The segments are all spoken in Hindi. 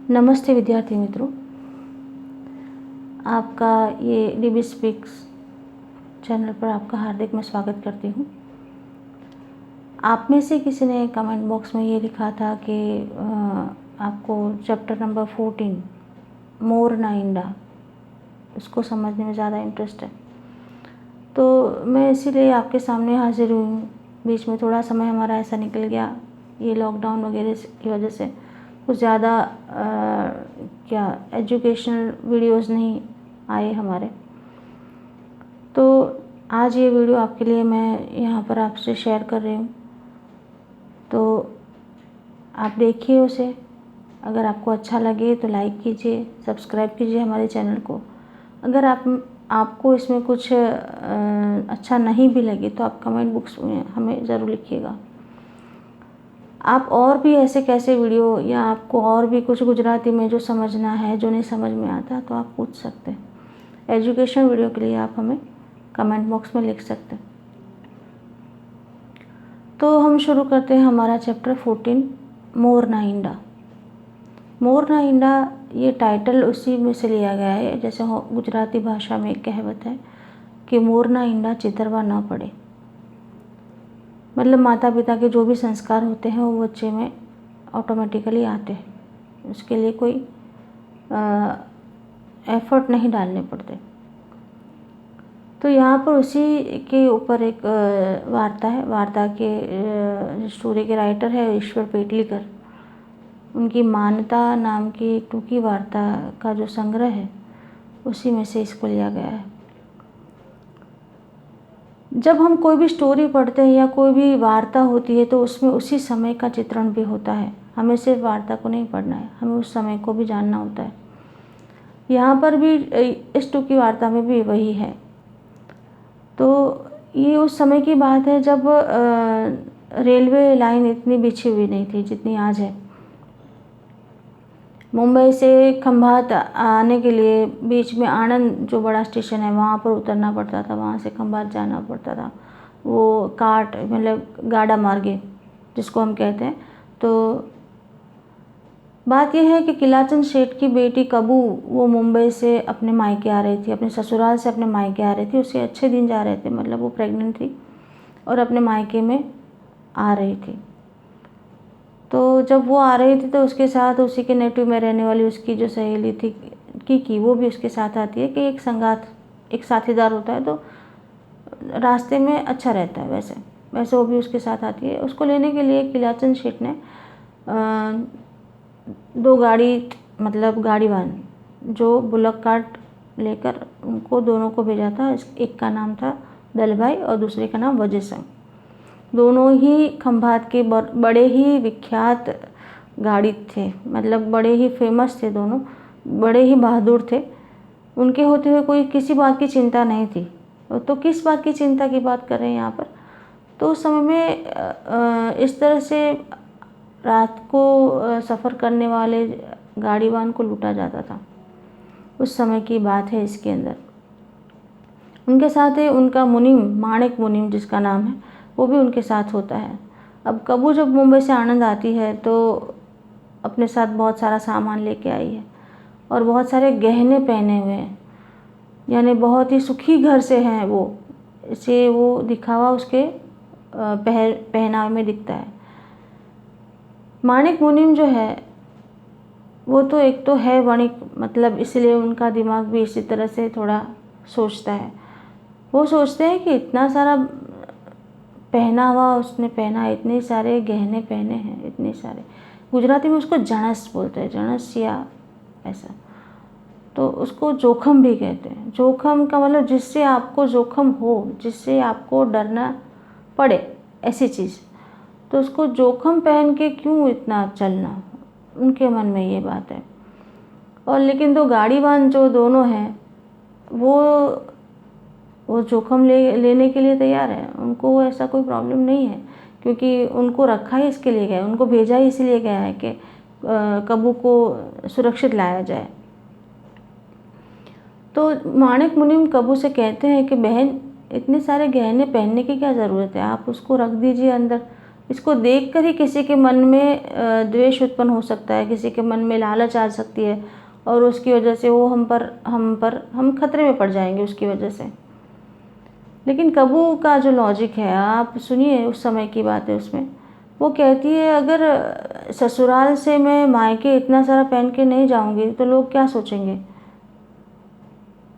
नमस्ते विद्यार्थी मित्रों, आपका ये डीबी स्पीक्स चैनल पर आपका हार्दिक मैं स्वागत करती हूँ। आप में से किसी ने कमेंट बॉक्स में ये लिखा था कि आपको चैप्टर नंबर 14 मोर ना इंडा उसको समझने में ज़्यादा इंटरेस्ट है, तो मैं इसीलिए आपके सामने हाजिर हुई हूँ। बीच में थोड़ा समय हमारा ऐसा निकल गया, ये लॉकडाउन वगैरह की वजह से कुछ ज़्यादा एजुकेशनल वीडियोस नहीं आए हमारे। तो आज ये वीडियो आपके लिए मैं यहाँ पर आपसे शेयर कर रही हूँ, तो आप देखिए उसे। अगर आपको अच्छा लगे तो लाइक कीजिए, सब्सक्राइब कीजिए हमारे चैनल को। अगर आपको इसमें कुछ अच्छा नहीं भी लगे तो आप कमेंट बॉक्स में हमें ज़रूर लिखिएगा। आप और भी ऐसे कैसे वीडियो या आपको और भी कुछ गुजराती में जो समझना है, जो नहीं समझ में आता, तो आप पूछ सकते हैं। एजुकेशन वीडियो के लिए आप हमें कमेंट बॉक्स में लिख सकते हैं। तो हम शुरू करते हैं हमारा चैप्टर 14 मोर ना इंडा। मोर ना इंडा ये टाइटल उसी में से लिया गया है, जैसे गुजराती भाषा में एक कहावत है कि मोर ना इंडा चितरवा ना पड़े। मतलब माता पिता के जो भी संस्कार होते हैं वो बच्चे में ऑटोमेटिकली आते हैं, उसके लिए कोई एफर्ट नहीं डालने पड़ते। तो यहाँ पर उसी के ऊपर एक वार्ता है। वार्ता के स्टोरी के राइटर है ईश्वर पेटलीकर। उनकी मान्यता नाम की एक टूकी वार्ता का जो संग्रह है उसी में से इसको लिया गया है। जब हम कोई भी स्टोरी पढ़ते हैं या कोई भी वार्ता होती है तो उसमें उसी समय का चित्रण भी होता है। हमें सिर्फ वार्ता को नहीं पढ़ना है, हमें उस समय को भी जानना होता है। यहाँ पर भी इस टूकी वार्ता में भी वही है। तो ये उस समय की बात है जब रेलवे लाइन इतनी बिछी हुई नहीं थी जितनी आज है। मुंबई से खंभात आने के लिए बीच में आणंद जो बड़ा स्टेशन है वहाँ पर उतरना पड़ता था, वहाँ से खंभात जाना पड़ता था। वो काट मतलब गाड़ा मार्गे जिसको हम कहते हैं। तो बात यह है कि किलाचंद सेठ की बेटी कबू वो मुंबई से अपने मायके आ रही थी, अपने ससुराल से अपने मायके आ रही थी। उसके अच्छे दिन जा रहे थे, मतलब वो प्रेग्नेंट थी और अपने मायके में आ रही थी। तो जब वो आ रही थी तो उसके साथ उसी के नेटिव में रहने वाली उसकी जो सहेली थी की वो भी उसके साथ आती है कि एक साथीदार होता है तो रास्ते में अच्छा रहता है। वैसे वो भी उसके साथ आती है। उसको लेने के लिए किलाचंद सेठ ने 2 गाड़ी मतलब गाड़ीवान जो बुलक कार्ट लेकर उनको दोनों को भेजा था। एक का नाम था दलभाई और दूसरे का नाम वजय सिंह। दोनों ही खंभात के बड़े ही विख्यात गाड़ी थे, मतलब बड़े ही फेमस थे, दोनों बड़े ही बहादुर थे। उनके होते हुए कोई किसी बात की चिंता नहीं थी। तो किस बात की चिंता की बात कर रहे हैं यहाँ पर? तो उस समय में इस तरह से रात को सफ़र करने वाले गाड़ीवान को लूटा जाता था। उस समय की बात है इसके अंदर। उनके साथ है उनका मुनीम, माणिक मुनीम जिसका नाम है, वो भी उनके साथ होता है। अब कबू जब मुंबई से आणंद आती है तो अपने साथ बहुत सारा सामान लेके आई है और बहुत सारे गहने पहने हुए हैं, यानी बहुत ही सुखी घर से हैं वो। इसे वो दिखावा उसके पहनावे में दिखता है। माणिक मुनीम जो है वो तो एक तो है वणिक, मतलब इसलिए उनका दिमाग भी इसी तरह से थोड़ा सोचता है। वो सोचते हैं कि इतना सारा पहनावा उसने पहना, इतने सारे गहने पहने हैं, इतने सारे, गुजराती में उसको जणस बोलते हैं, जणस या ऐसा। तो उसको जोखम भी कहते हैं। जोखम का मतलब जिससे आपको जोखम हो, जिससे आपको डरना पड़े, ऐसी चीज़। तो उसको जोखम पहन के क्यों इतना चलना, उनके मन में ये बात है। और लेकिन 2 गाड़ीवान जो दोनों हैं वो जोखम लेने के लिए तैयार है। उनको ऐसा कोई प्रॉब्लम नहीं है, क्योंकि उनको रखा ही इसके लिए गया है, उनको भेजा ही इसलिए गया है कि कबू को सुरक्षित लाया जाए। तो माणिक मुनीम कबू से कहते हैं कि बहन, इतने सारे गहने पहनने की क्या ज़रूरत है, आप उसको रख दीजिए अंदर, इसको देखकर ही किसी के मन में द्वेष उत्पन्न हो सकता है, किसी के मन में लालच आ सकती है और उसकी वजह से वो हम खतरे में पड़ जाएंगे उसकी वजह से। लेकिन कबू का जो लॉजिक है, आप सुनिए, उस समय की बात है उसमें, वो कहती है अगर ससुराल से मैं मायके इतना सारा पहन के नहीं जाऊंगी तो लोग क्या सोचेंगे।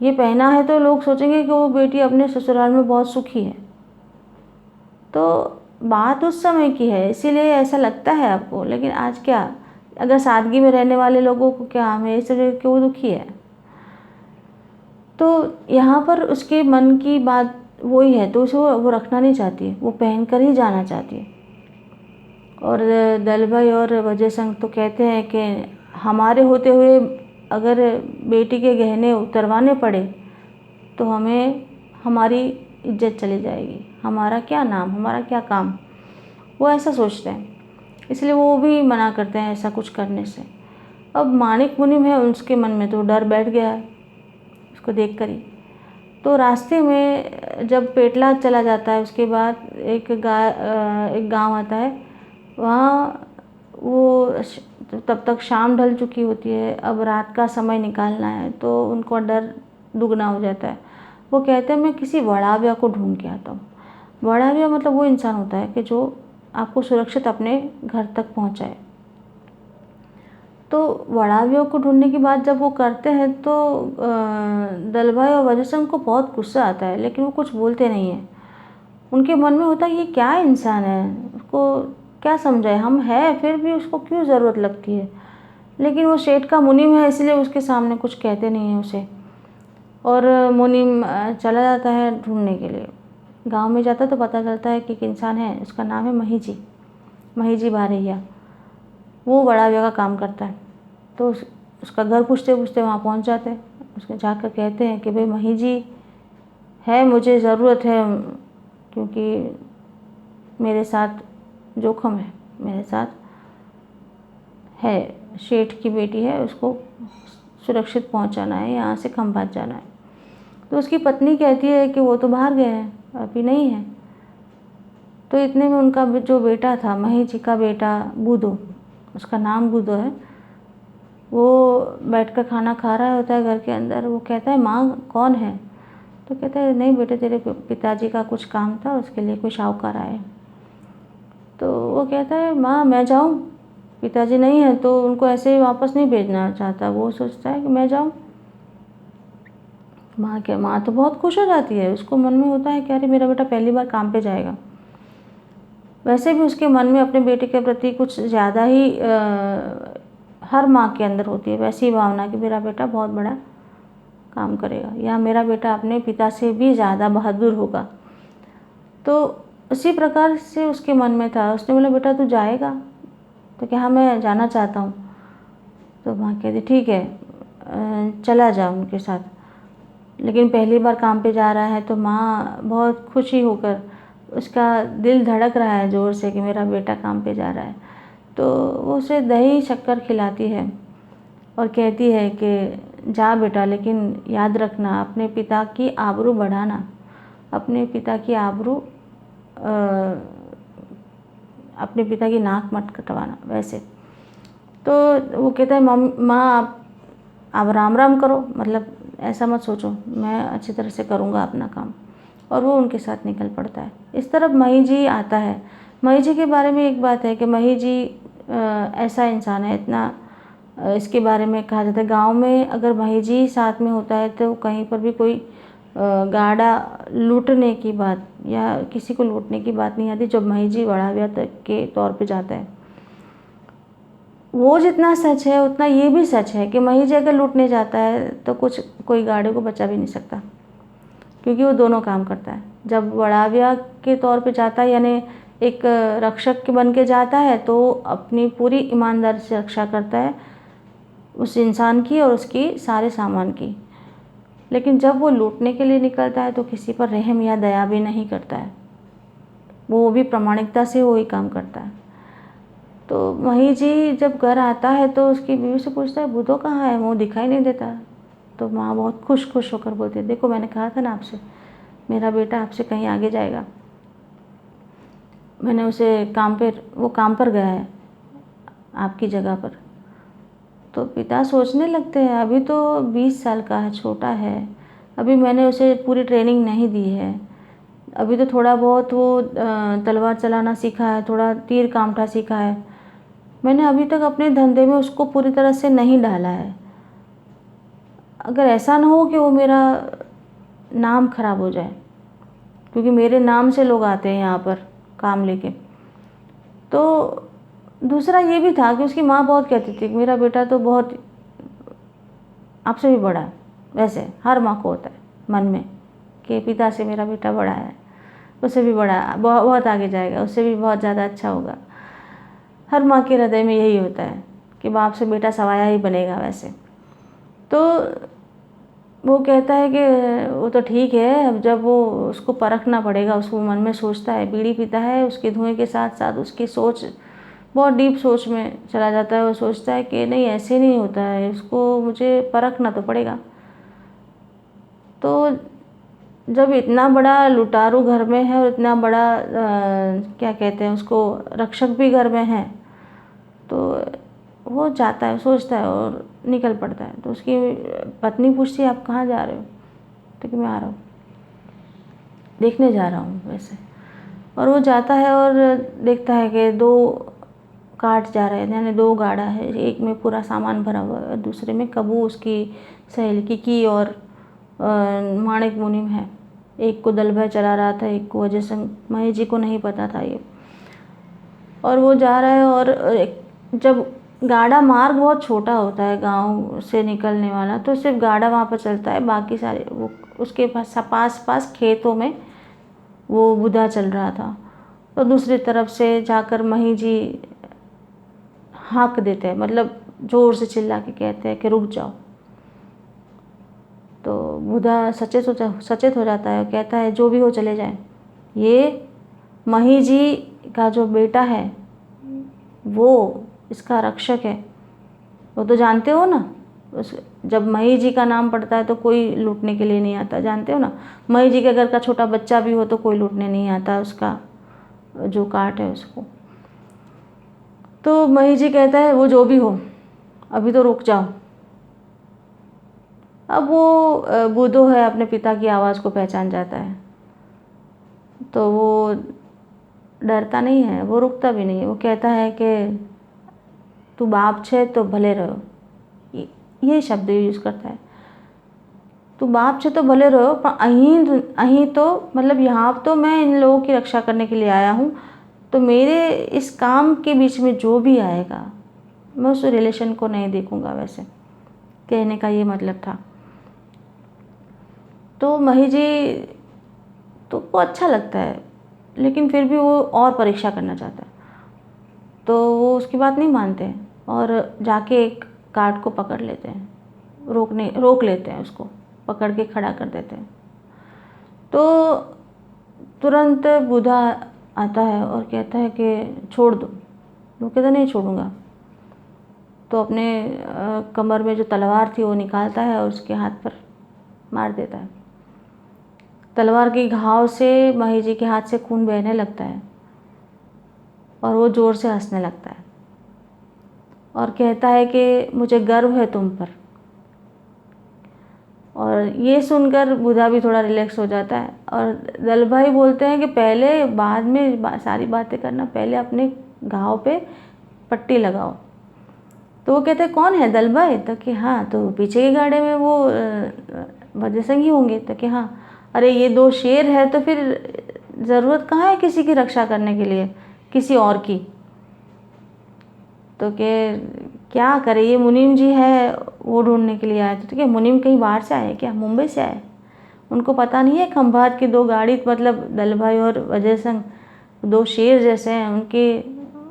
ये पहना है तो लोग सोचेंगे कि वो बेटी अपने ससुराल में बहुत सुखी है। तो बात उस समय की है, इसीलिए ऐसा लगता है आपको। लेकिन आज क्या, अगर सादगी में रहने वाले लोगों को क्या हमें इसलिए कि वो दुखी है। तो यहाँ पर उसके मन की बात वही है, तो उसे वो रखना नहीं चाहती है, वो पहन कर ही जाना चाहती है। और दलभाई और वजय संघ तो कहते हैं कि हमारे होते हुए अगर बेटी के गहने उतरवाने पड़े तो हमें हमारी इज्जत चली जाएगी, हमारा क्या नाम, हमारा क्या काम। वो ऐसा सोचते हैं, इसलिए वो भी मना करते हैं ऐसा कुछ करने से। अब माणिक मुनिम है, उसके मन में तो डर बैठ गया है उसको देख कर ही। तो रास्ते में जब पेटला चला जाता है, उसके बाद एक गांव आता है। वहाँ वो तब तक शाम ढल चुकी होती है, अब रात का समय निकालना है, तो उनको डर दुगना हो जाता है। वो कहते हैं मैं किसी वड़ाविया को ढूंढ के आता हूँ। वड़ाविया मतलब वो इंसान होता है कि जो आपको सुरक्षित अपने घर तक पहुँचाए। तो वड़ावियों को ढूंढने की बात जब वो करते हैं तो दलभाई और वजय संघ को बहुत गुस्सा आता है, लेकिन वो कुछ बोलते नहीं हैं। उनके मन में होता है ये क्या इंसान है, उसको क्या समझाए, हम है फिर भी उसको क्यों ज़रूरत लगती है। लेकिन वो सेठ का मुनीम है, इसलिए उसके सामने कुछ कहते नहीं हैं उसे। और मुनीम चला जाता है ढूंढने के लिए। गांव में जाता तो पता चलता है कि एक इंसान है, उसका नाम है महीजी बारैया। वो वड़ाविया का काम करता है। तो उसका घर पूछते पूछते वहाँ पहुँच जाते हैं। उसके जाकर कहते हैं कि भाई महीजी है, मुझे ज़रूरत है, क्योंकि मेरे साथ जोखम है, मेरे साथ है, शेठ की बेटी है, उसको सुरक्षित पहुंचाना है, यहाँ से खंभात जाना है। तो उसकी पत्नी कहती है कि वो तो बाहर गए हैं, अभी नहीं है। तो इतने में उनका जो बेटा था, महीजी का बेटा बूदो, उसका नाम बूदो है, वो बैठकर खाना खा रहा होता है घर के अंदर। वो कहता है माँ कौन है। तो कहता है नहीं बेटे, तेरे पिताजी का कुछ काम था, उसके लिए कोई शाहूकार आए। तो वो कहता है माँ मैं जाऊँ, पिताजी नहीं है तो उनको ऐसे ही वापस नहीं भेजना चाहता, वो सोचता है कि मैं जाऊँ। माँ तो बहुत खुश हो जाती है, उसको मन में होता है कि अरे मेरा बेटा पहली बार काम पे जाएगा। वैसे भी उसके मन में अपने बेटे के प्रति कुछ ज़्यादा ही हर माँ के अंदर होती है वैसी भावना कि मेरा बेटा बहुत बड़ा काम करेगा, या मेरा बेटा अपने पिता से भी ज़्यादा बहादुर होगा। तो उसी प्रकार से उसके मन में था। उसने बोला बेटा तू जाएगा, तो क्या हाँ मैं जाना चाहता हूँ। तो माँ कहती ठीक है चला जा उनके साथ। लेकिन पहली बार काम पे जा रहा है तो माँ बहुत खुशी होकर, उसका दिल धड़क रहा है ज़ोर से कि मेरा बेटा काम पे जा रहा है। तो वो उसे दही शक्कर खिलाती है और कहती है कि जा बेटा, लेकिन याद रखना अपने पिता की आबरू बढ़ाना, अपने पिता की आबरू अपने पिता की नाक मत कटवाना वैसे। तो वो कहता है माँ आप राम राम करो, मतलब ऐसा मत सोचो, मैं अच्छी तरह से करूँगा अपना काम। और वो उनके साथ निकल पड़ता है। इस तरफ महीजी आता है। महीजी के बारे में एक बात है कि महीजी ऐसा इंसान है, इतना इसके बारे में कहा जाता है गांव में अगर महीजी साथ में होता है तो कहीं पर भी कोई गाड़ा लूटने की बात या किसी को लूटने की बात नहीं आती जब महीजी वड़ाविया के तौर पे जाता है। वो जितना सच है उतना ये भी सच है कि महीजी अगर लूटने जाता है तो कोई गाड़े को बचा भी नहीं सकता, क्योंकि वो दोनों काम करता है। जब वड़ाविया के तौर पे जाता है यानी एक रक्षक बन के जाता है तो अपनी पूरी ईमानदारी से रक्षा करता है उस इंसान की और उसकी सारे सामान की। लेकिन जब वो लूटने के लिए निकलता है तो किसी पर रहम या दया भी नहीं करता है, वो भी प्रामाणिकता से वही काम करता है। तो महीजी जब घर आता है तो उसकी बीवी से पूछता है बूदो कहाँ है, वो दिखाई नहीं देता। तो माँ बहुत खुश होकर बोलती है देखो मैंने कहा था ना आपसे, मेरा बेटा आपसे कहीं आगे जाएगा। मैंने उसे वो काम पर गया है आपकी जगह पर। तो पिता सोचने लगते हैं अभी तो 20 साल का है, छोटा है, अभी मैंने उसे पूरी ट्रेनिंग नहीं दी है, अभी तो थोड़ा बहुत वो तलवार चलाना सीखा है, थोड़ा तीर कामठा सीखा है, मैंने अभी तक अपने धंधे में उसको पूरी तरह से नहीं डाला है। अगर ऐसा ना हो कि वो मेरा नाम खराब हो जाए, क्योंकि मेरे नाम से लोग आते हैं यहाँ पर काम लेके। तो दूसरा ये भी था कि उसकी माँ बहुत कहती थी कि मेरा बेटा तो बहुत आपसे भी बड़ा है। वैसे हर माँ को होता है मन में कि पिता से मेरा बेटा बड़ा है, उससे भी बड़ा है, बहुत आगे जाएगा, उससे भी बहुत ज़्यादा अच्छा होगा। हर माँ के हृदय में यही होता है कि बाप से बेटा सवाया ही बनेगा। वैसे तो वो कहता है कि वो तो ठीक है, अब जब वो उसको परखना पड़ेगा, उसको मन में सोचता है, बीड़ी पीता है, उसके धुएं के साथ साथ उसकी सोच बहुत डीप सोच में चला जाता है। वो सोचता है कि नहीं ऐसे नहीं होता है, इसको मुझे परखना तो पड़ेगा। तो जब इतना बड़ा लुटारू घर में है और इतना बड़ा क्या कहते हैं उसको, रक्षक भी घर में है, तो वो जाता है, सोचता है और निकल पड़ता है। तो उसकी पत्नी पूछती है आप कहाँ जा रहे हो? तो कि मैं आ रहा हूँ, देखने जा रहा हूँ वैसे। और वो जाता है और देखता है कि 2 कार्ट जा रहे हैं, यानी 2 गाड़ा है, एक में पूरा सामान भरा हुआ है, दूसरे में कबू उसकी सहेली की और माणिक मुनिम है। एक को दलभय चला रहा था, एक को अजय सिंह, महेश जी को नहीं पता था ये। और वो जा रहा है और जब गाड़ा मार्ग बहुत छोटा होता है गांव से निकलने वाला, तो सिर्फ गाड़ा वहाँ पर चलता है, बाकी सारे वो उसके पास खेतों में वो बुधा चल रहा था। तो दूसरी तरफ से जाकर मही जी हाँक देते हैं, मतलब ज़ोर से चिल्ला के कहते हैं कि रुक जाओ। तो बुधा सचेत हो जाता है और कहता है जो भी हो चले जाए, ये मही जी का जो बेटा है वो इसका रक्षक है। वो तो जानते हो ना, जब मही जी का नाम पड़ता है तो कोई लूटने के लिए नहीं आता, जानते हो ना। मही जी के घर का छोटा बच्चा भी हो तो कोई लूटने नहीं आता उसका जो काट है उसको। तो मही जी कहता है वो जो भी हो, अभी तो रुक जाओ। अब वो बूढ़ो है, अपने पिता की आवाज़ को पहचान जाता है, तो वो डरता नहीं है, वो रुकता भी नहीं है। वो कहता है कि तू बाप छे तो भले रहो, ये शब्द यूज़ करता है। तू बाप छे तो भले रहो, पर अहीं तो मतलब यहाँ तो मैं इन लोगों की रक्षा करने के लिए आया हूँ, तो मेरे इस काम के बीच में जो भी आएगा मैं उस रिलेशन को नहीं देखूँगा। वैसे कहने का ये मतलब था। तो मही जी तो वो अच्छा लगता है, लेकिन फिर भी वो और परीक्षा करना चाहता है, तो वो उसकी बात नहीं मानते और जाके एक कार्ड को पकड़ लेते हैं, रोक लेते हैं, उसको पकड़ के खड़ा कर देते हैं। तो तुरंत बुधा आता है और कहता है कि छोड़ दो। वो कहता नहीं छोड़ूंगा। तो अपने कमर में जो तलवार थी वो निकालता है और उसके हाथ पर मार देता है। तलवार के घाव से मही जी के हाथ से खून बहने लगता है और वो ज़ोर से हंसने लगता है और कहता है कि मुझे गर्व है तुम पर। और ये सुनकर बुधा भी थोड़ा रिलैक्स हो जाता है। और दल भाई बोलते हैं कि पहले बाद में सारी बातें करना, पहले अपने घाव पे पट्टी लगाओ। तो वो कहते हैं कौन है दल भाई? तो कि हाँ, तो पीछे के गाड़े में वो वजय सिंह ही होंगे। तो कि हाँ, अरे ये 2 शेर है तो फिर ज़रूरत कहाँ है किसी की रक्षा करने के लिए, किसी और की। तो क्या करे, ये मुनीम जी है वो ढूंढने के लिए आए थे। तो क्या मुनीम कहीं बाहर से आए, क्या मुंबई से आए? उनको पता नहीं है खंभात की 2 गाड़ी, मतलब दल भाई और वजय सिंह 2 शेर जैसे हैं,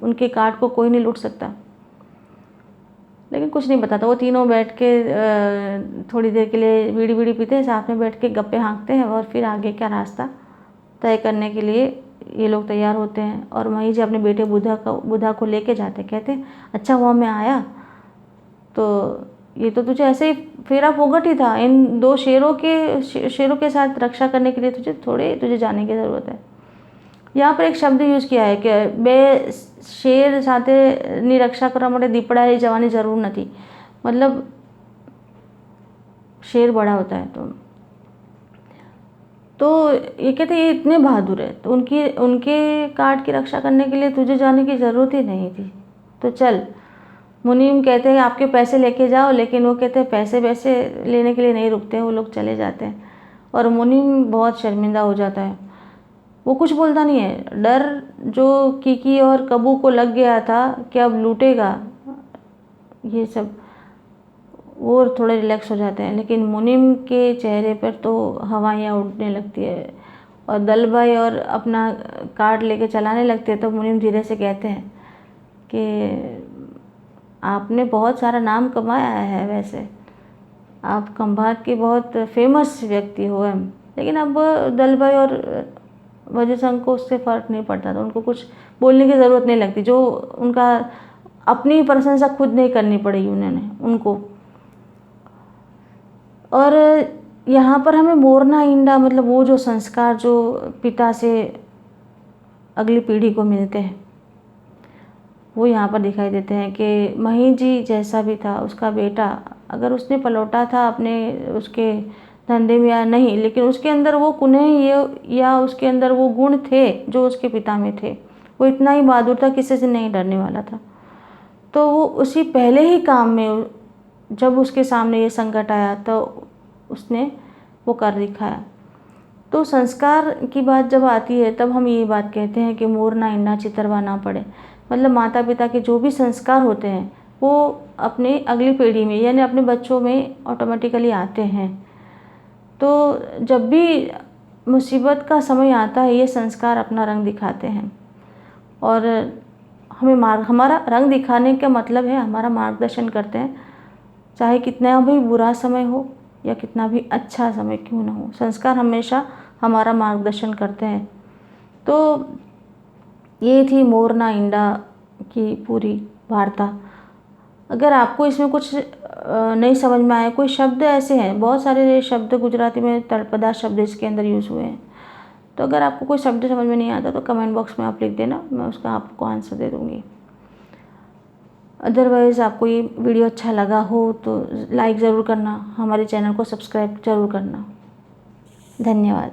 उनके काट को कोई नहीं लूट सकता। लेकिन कुछ नहीं बताता। वो तीनों बैठ के थोड़ी देर के लिए बीड़ी पीते हैं, साथ में बैठ के गप्पे हाँकते हैं और फिर आगे का रास्ता तय करने के लिए ये लोग तैयार होते हैं। और मही जी अपने बेटे बुधा को लेके जाते, कहते हैं अच्छा हुआ मैं आया, तो ये तो तुझे ऐसे ही फेरा फोगट ही था, इन 2 शेरों के साथ रक्षा करने के लिए तुझे जाने की ज़रूरत है। यहाँ पर एक शब्द यूज़ किया है कि बे शेर साथे ની રક્ષા કરવા માટે દીપડાએ જવાની જરૂર નથી। मतलब शेर बड़ा होता है तो ये कहते हैं ये इतने बहादुर है तो उनके काट की रक्षा करने के लिए तुझे जाने की ज़रूरत ही नहीं थी, तो चल। मुनीम कहते हैं आपके पैसे लेके जाओ, लेकिन वो कहते हैं पैसे वैसे लेने के लिए नहीं रुकते हैं, वो लोग चले जाते हैं और मुनीम बहुत शर्मिंदा हो जाता है। वो कुछ बोलता नहीं है, डर जो कीकी और कबू को लग गया था कि अब लूटेगा ये सब, वो थोड़े रिलैक्स हो जाते हैं। लेकिन मुनीम के चेहरे पर तो हवाइयाँ उड़ने लगती है और दल भाई और अपना कार्ड लेके चलाने लगते हैं। तो मुनीम धीरे से कहते हैं कि आपने बहुत सारा नाम कमाया है, वैसे आप खंभात के बहुत फेमस व्यक्ति हो हम, लेकिन अब दल भाई और वजह संघ को उससे फ़र्क नहीं पड़ता, तो उनको कुछ बोलने की ज़रूरत नहीं लगती। जो उनका अपनी प्रशंसा खुद नहीं करनी पड़ेगी उनको। और यहाँ पर हमें मोरना ईंडा मतलब वो जो संस्कार जो पिता से अगली पीढ़ी को मिलते हैं वो यहाँ पर दिखाई देते हैं कि मही जी जैसा भी था उसका बेटा, अगर उसने पलौटा था अपने उसके धंधे में या नहीं, लेकिन उसके अंदर वो कुनेह या उसके अंदर वो गुण थे जो उसके पिता में थे। वो इतना ही बहादुर था, किसी से नहीं डरने वाला था। तो वो उसी पहले ही काम में जब उसके सामने ये संकट आया तो उसने वो कर दिखाया। तो संस्कार की बात जब आती है तब हम ये बात कहते हैं कि मोर ना ईंडा चितरवा ना पड़े। मतलब माता पिता के जो भी संस्कार होते हैं वो अपने अगली पीढ़ी में यानी अपने बच्चों में ऑटोमेटिकली आते हैं। तो जब भी मुसीबत का समय आता है ये संस्कार अपना रंग दिखाते हैं और हमारा रंग दिखाने का मतलब है हमारा मार्गदर्शन करते हैं, चाहे कितना भी बुरा समय हो या कितना भी अच्छा समय क्यों ना हो, संस्कार हमेशा हमारा मार्गदर्शन करते हैं। तो ये थी मोर ना ईंडा की पूरी वार्ता। अगर आपको इसमें कुछ नहीं समझ में आया, कोई शब्द ऐसे हैं, बहुत सारे शब्द गुजराती में तळपदा शब्द इसके अंदर यूज़ हुए हैं, तो अगर आपको कोई शब्द समझ में नहीं आता तो कमेंट बॉक्स में आप लिख देना, मैं उसका आपको आंसर दे दूँगी। अदरवाइज़ आपको ये वीडियो अच्छा लगा हो तो लाइक ज़रूर करना, हमारे चैनल को सब्सक्राइब ज़रूर करना। धन्यवाद।